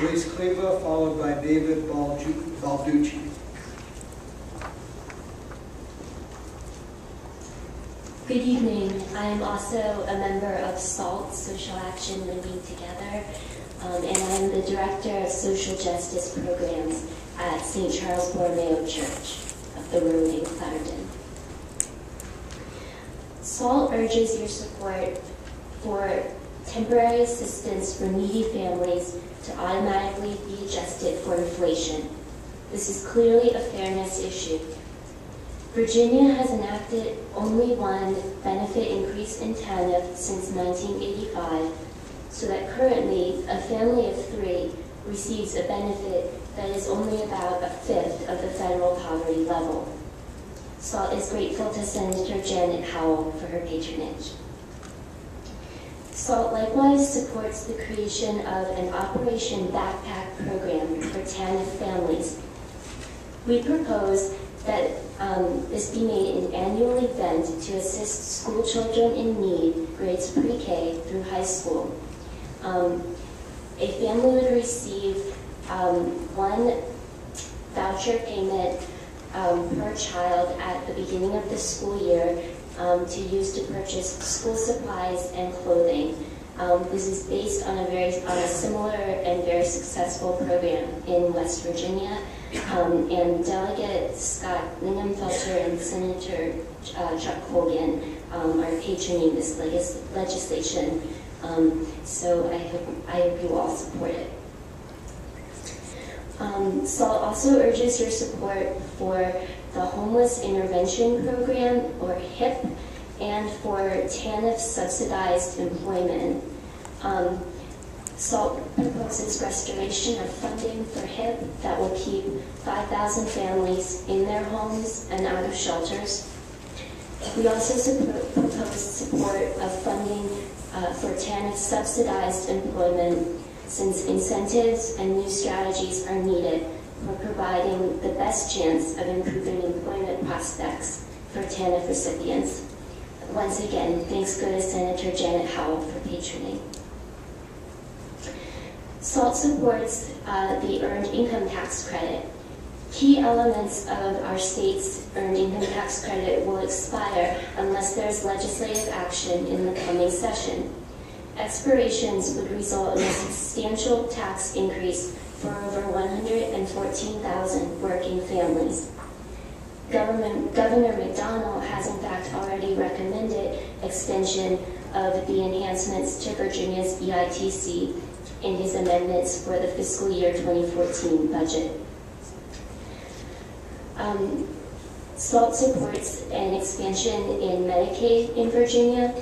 Elise, followed by David Balducci. Good evening. I am also a member of SALT, Social Action Living Together, and I'm the Director of Social Justice Programs at St. Charles Borromeo Church of the Road in Clarendon. SALT urges your support for temporary assistance for needy families to automatically be adjusted for inflation. This is clearly a fairness issue. Virginia has enacted only one benefit increase in TANF since 1985, so that currently a family of 3 receives a benefit that is only about a fifth of the federal poverty level. SALT is grateful to Senator Janet Howell for her patronage. SALT likewise supports the creation of an Operation Backpack program for TANF families. We propose that this be made an annual event to assist school children in need, grades pre-K through high school. A family would receive one voucher payment per child at the beginning of the school year to use to purchase school supplies and clothing. This is based on a similar and very successful program in West Virginia. And Delegate Scott Lingenfelter and Senator Chuck Colgan are patroning this legislation. So I hope you all support it. SALT also urges your support for the Homeless Intervention Program, or HIP, and for TANF subsidized employment. SALT proposes restoration of funding for HIP that will keep 5,000 families in their homes and out of shelters. We also propose support of funding for TANF subsidized employment, since incentives and new strategies are needed for providing the best chance of improving employment prospects for TANF recipients. Once again, thanks go to Senator Janet Howell for patroning. SALT supports the Earned Income Tax Credit. Key elements of our state's Earned Income Tax Credit will expire unless there's legislative action in the coming session. Expirations would result in a substantial tax increase for over 114,000 working families. Governor McDonnell has in fact already recommended extension of the enhancements to Virginia's EITC in his amendments for the fiscal year 2014 budget. SALT supports an expansion in Medicaid in Virginia,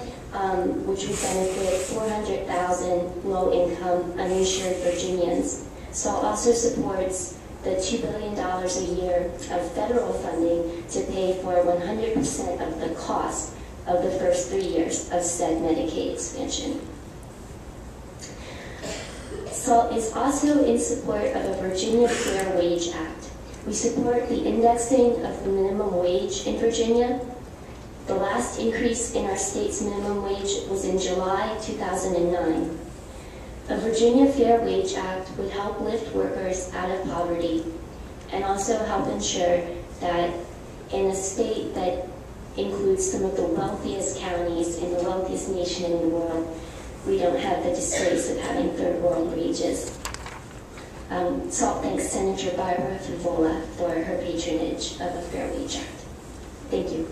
which would benefit 400,000 low-income, uninsured Virginians. SALT also supports the $2 billion a year of federal funding to pay for 100% of the cost of the first 3 years of said Medicaid expansion. SALT is also in support of a Virginia Fair Wage Act. We support the indexing of the minimum wage in Virginia. The last increase in our state's minimum wage was in July 2009. A Virginia Fair Wage Act would help lift workers out of poverty and also help ensure that in a state that includes some of the wealthiest counties in the wealthiest nation in the world, we don't have the disgrace of having third world wages. SALT thanks Senator Barbara Favola for her patronage of a Fair Wage Act. Thank you.